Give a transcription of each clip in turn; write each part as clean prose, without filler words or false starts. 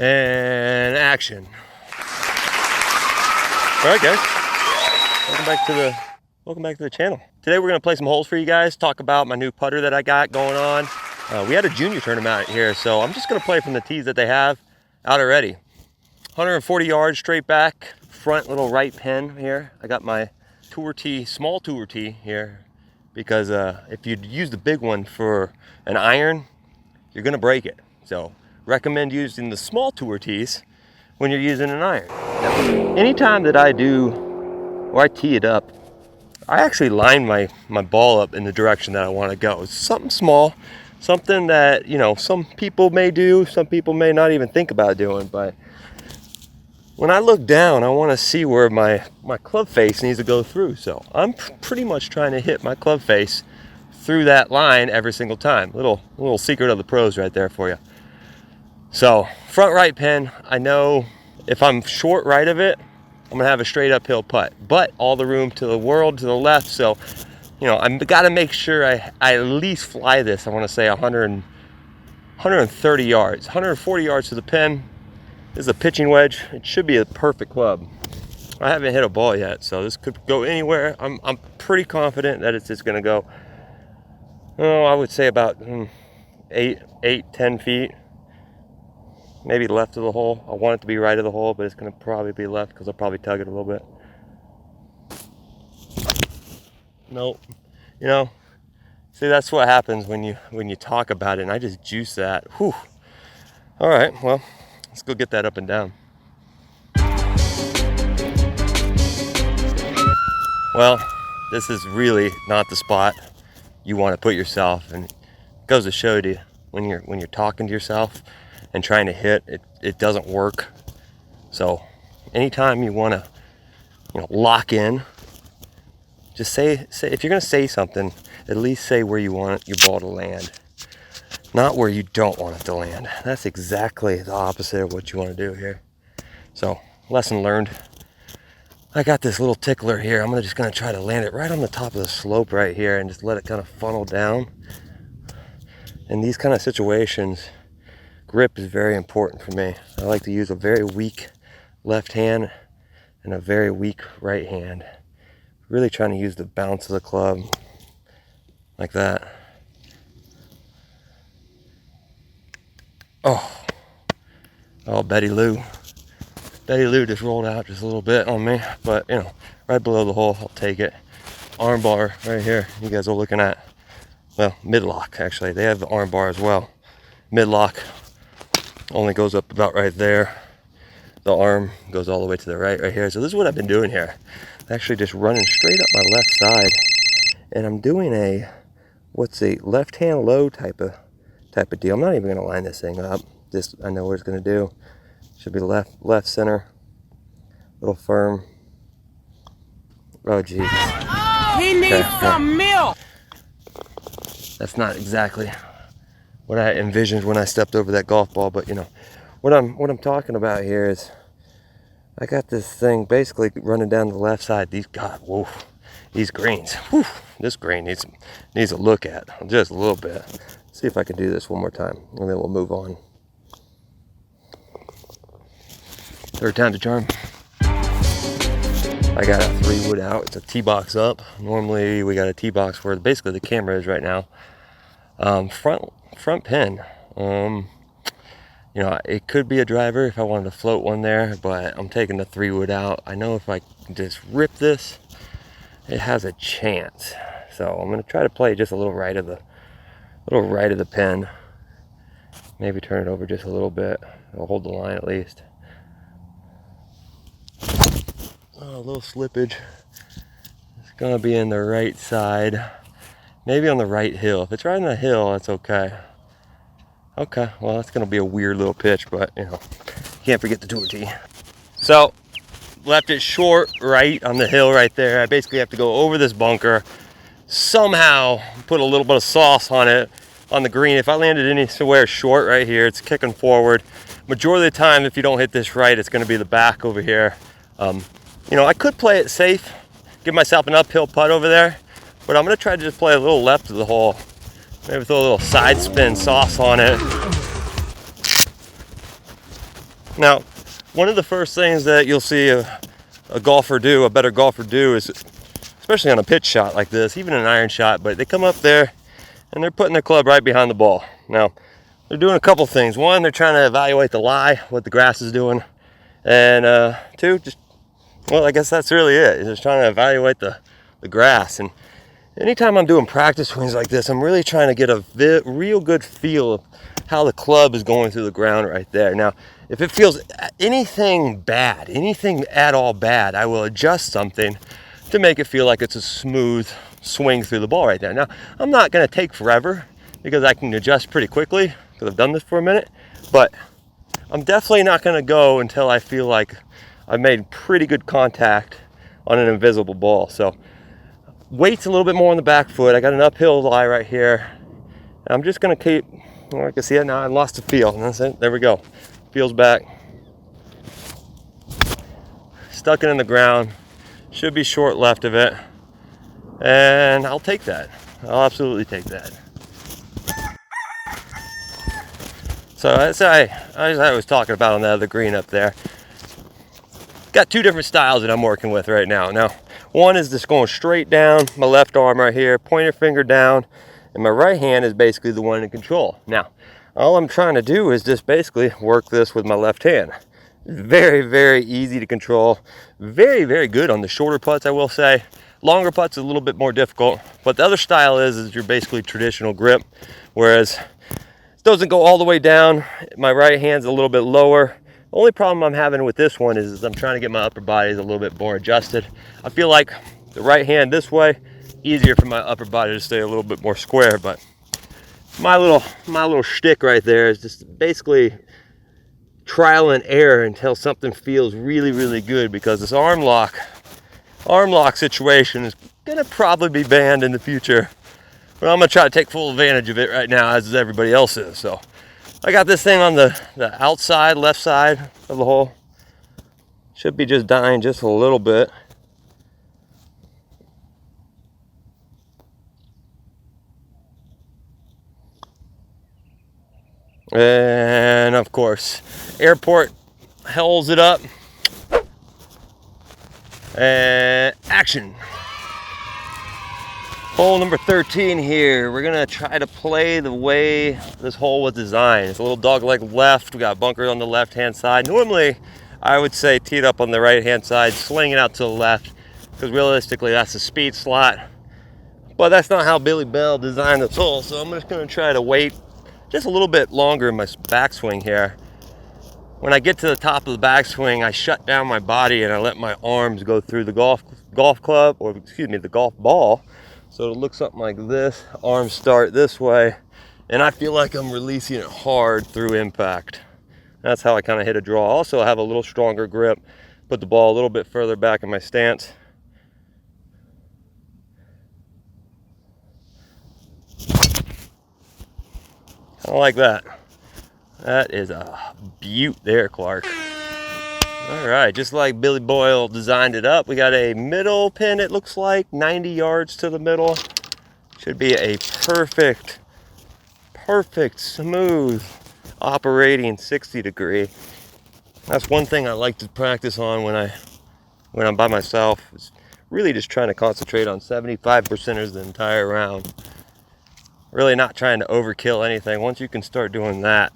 And action. All right, guys. Welcome back to the channel. Today we're gonna play some holes for you guys. Talk about my new putter that I got going on. We had a junior tournament out here, so I'm just gonna play from the tees that they have out already. 140 yards straight back, front little right pin here. I got my tour tee, small tour tee here, because if you use the big one for an iron, you're gonna break it. So recommend using the small tour tees when you're using an iron. Now, anytime that I do, or I tee it up, I actually line my ball up in the direction that I want to go. It's something small, something that, you know, some people may do, some people may not even think about doing, but when I look down, I want to see where my club face needs to go through. So I'm pretty much trying to hit my club face through that line every single time. Little secret of the pros right there for you. So front right pin, I know if I'm short right of it, I'm gonna have a straight uphill putt, but all the room to the world to the left. So, you know, I've got to make sure I at least fly this. I want to say 130 yards, 140 yards to the pin. This is a pitching wedge. It should be a perfect club. I haven't hit a ball yet, so this could go anywhere. I'm pretty confident that it's just gonna go, oh, I would say about 10 feet. Maybe left of the hole. I want it to be right of the hole, but it's gonna probably be left because I'll probably tug it a little bit. Nope. You know, see, that's what happens when you talk about it, and I just juice that. Whew. All right, well, let's go get that up and down. Well, this is really not the spot you want to put yourself, and it goes to show you when you're talking to yourself and trying to hit, it doesn't work. So anytime you want to, you know, lock in, just say if you're going to say something, at least say where you want your ball to land, not where you don't want it to land. That's exactly the opposite of what you want to do here. So lesson learned. I got this little tickler here. I'm just going to try to land it right on the top of the slope right here and just let it kind of funnel down. In these kind of situations, grip is very important for me. I like to use a very weak left hand and a very weak right hand. Really trying to use the bounce of the club like that. Oh, Betty Lou just rolled out just a little bit on me, but you know, right below the hole, I'll take it. Arm bar right here. You guys are looking at, well, mid-lock actually. They have the arm bar as well. Mid-lock only goes up about right there. The arm goes all the way to the right here. So this is what I've been doing here. Actually just running straight up my left side, and I'm doing a left hand low type of deal. I'm not even gonna line this thing up. Just, I know what it's gonna do. Should be left center, little firm. Oh geez. He needs some milk. That's not exactly what I envisioned when I stepped over that golf ball, but you know what I'm talking about here is I got this thing basically running down the left side. These greens. Whew, this green needs a look at just a little bit. Let's see if I can do this one more time, and then we'll move on. Third time to charm. I got a 3-wood out. It's a tee box up. Normally we got a tee box where basically the camera is right now. Front pin. You know, it could be a driver if I wanted to float one there, but I'm taking the 3-wood out. I know if I just rip this, it has a chance. So I'm gonna try to play just a little right of the pin. Maybe turn it over just a little bit. I'll hold the line at least. Oh, a little slippage. It's gonna be in the right side. Maybe on the right hill. If it's right on the hill, that's okay. Okay, well, that's gonna be a weird little pitch, but you know, can't forget the tour tee. So, left it short right on the hill right there. I basically have to go over this bunker, somehow put a little bit of sauce on it, on the green. If I landed anywhere short right here, it's kicking forward. Majority of the time, if you don't hit this right, it's gonna be the back over here. You know, I could play it safe, give myself an uphill putt over there, but I'm gonna try to just play a little left of the hole. Maybe throw a little side spin sauce on it. Now, one of the first things that you'll see a better golfer do is, especially on a pitch shot like this, even an iron shot, but they come up there and they're putting their club right behind the ball. Now, they're doing a couple things. One, they're trying to evaluate the lie, what the grass is doing. And two, well, I guess that's really it. It's just trying to evaluate the grass. And anytime I'm doing practice swings like this, I'm really trying to get a real good feel of how the club is going through the ground right there. Now, if it feels anything at all bad, I will adjust something to make it feel like it's a smooth swing through the ball right there. Now, I'm not going to take forever because I can adjust pretty quickly because I've done this for a minute, but I'm definitely not going to go until I feel like I've made pretty good contact on an invisible ball. So weight's a little bit more on the back foot. I got an uphill lie right here. And I'm just going to keep, well, I can see it now. I lost the feel. And that's it. There we go. Feels back. Stuck it in the ground. Should be short left of it. And I'll take that. I'll absolutely take that. So as I was talking about on the other green up there, got two different styles that I'm working with right now. Now, one is just going straight down, my left arm right here, pointer finger down, and my right hand is basically the one in control. Now, all I'm trying to do is just basically work this with my left hand. Very, very easy to control. Very, very good on the shorter putts, I will say. Longer putts is a little bit more difficult, but the other style is your basically traditional grip, whereas it doesn't go all the way down. My right hand's a little bit lower. The only problem I'm having with this one is I'm trying to get my upper body a little bit more adjusted. I feel like the right hand this way, easier for my upper body to stay a little bit more square, but my little shtick right there is just basically trial and error until something feels really, really good, because this arm lock situation is gonna probably be banned in the future. But I'm gonna try to take full advantage of it right now, as everybody else is. So I got this thing on the outside, left side of the hole. Should be just dying just a little bit. And of course, airport hulls it up. And action. Hole number 13 here. We're gonna try to play the way this hole was designed. It's a little dogleg left. We got bunkers on the left-hand side. Normally, I would say tee it up on the right-hand side, sling it out to the left, because realistically, that's the speed slot. But that's not how Billy Bell designed this hole, so I'm just gonna try to wait just a little bit longer in my backswing here. When I get to the top of the backswing, I shut down my body and I let my arms go through the golf club, or excuse me, the golf ball. So it'll look something like this. Arms start this way, and I feel like I'm releasing it hard through impact. That's how I kind of hit a draw. Also, I have a little stronger grip, put the ball a little bit further back in my stance. Kind of like that. That is a beaut there, Clark. All right, just like Billy Boyle designed it up, we got a middle pin, it looks like, 90 yards to the middle. Should be a perfect, smooth operating 60 degree. That's one thing I like to practice on when I'm by myself, is really just trying to concentrate on 75%ers the entire round. Really not trying to overkill anything. Once you can start doing that,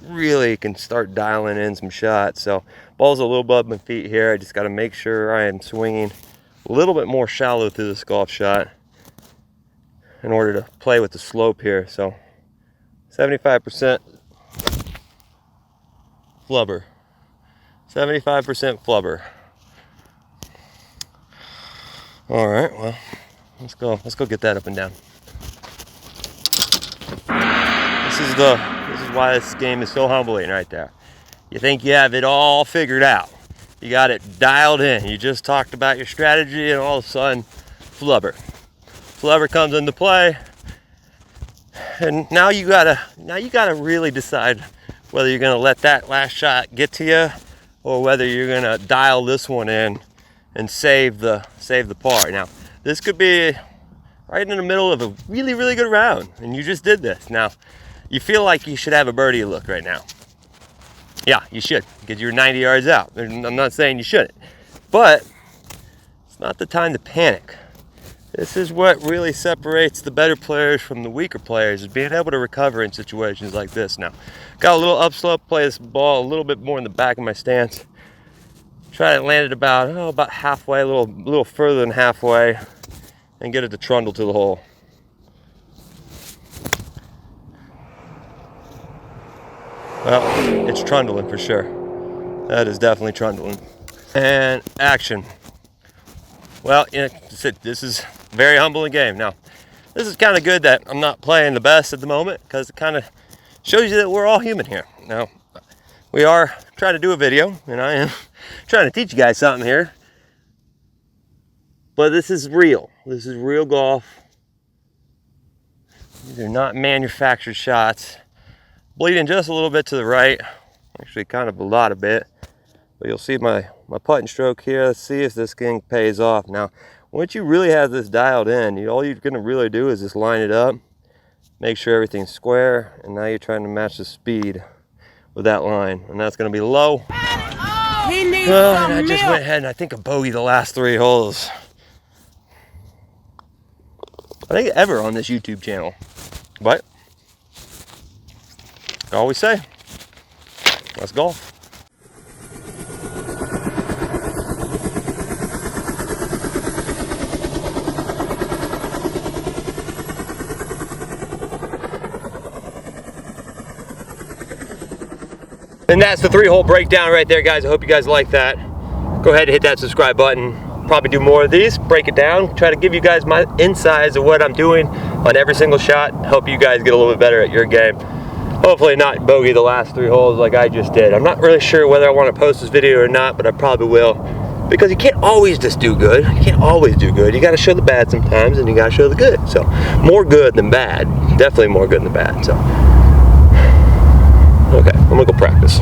really can start dialing in some shots. So ball's a little above my feet here. I just got to make sure I am swinging a little bit more shallow through this golf shot in order to play with the slope here. So 75% flubber, 75% flubber. All right, well, let's go get that up and down. This is why this game is so humbling right there. You think you have it all figured out. You got it dialed in. You just talked about your strategy, and all of a sudden, flubber. Flubber comes into play. And now you gotta really decide whether you're gonna let that last shot get to you, or whether you're gonna dial this one in and save the par. Now, this could be right in the middle of a really, really good round, and you just did this. Now, you feel like you should have a birdie look right now. Yeah, you should. because you're 90 yards out. I'm not saying you shouldn't, but it's not the time to panic. This is what really separates the better players from the weaker players, is being able to recover in situations like this. Now, got a little upslope, play this ball a little bit more in the back of my stance. Try to land it about halfway, a little further than halfway, and get it to trundle to the hole. Well, it's trundling for sure. That is definitely trundling. And action. Well, you know, this is a very humbling game. Now, this is kind of good that I'm not playing the best at the moment, because it kind of shows you that we're all human here. Now, we are trying to do a video, and I am trying to teach you guys something here. But this is real. This is real golf. These are not manufactured shots. Bleeding just a little bit to the right. Actually, kind of a lot of bit. But you'll see my putting stroke here. Let's see if this thing pays off. Now, once you really have this dialed in, all you're going to really do is just line it up, make sure everything's square, and now you're trying to match the speed with that line. And that's going to be low. He needs And I some just milk. went ahead and I think I bogeyed the last 3 holes. I think ever on this YouTube channel. But I always say, let's golf. And that's the 3-hole breakdown right there, guys. I hope you guys like that. Go ahead and hit that subscribe button. Probably do more of these, break it down, try to give you guys my insides of what I'm doing on every single shot. Help you guys get a little bit better at your game. Hopefully not bogey the last 3 holes like I just did. I'm not really sure whether I want to post this video or not, but I probably will. Because you can't always just do good. You can't always do good. You got to show the bad sometimes, and you got to show the good. So more good than bad. Definitely more good than bad. So okay, I'm gonna go practice.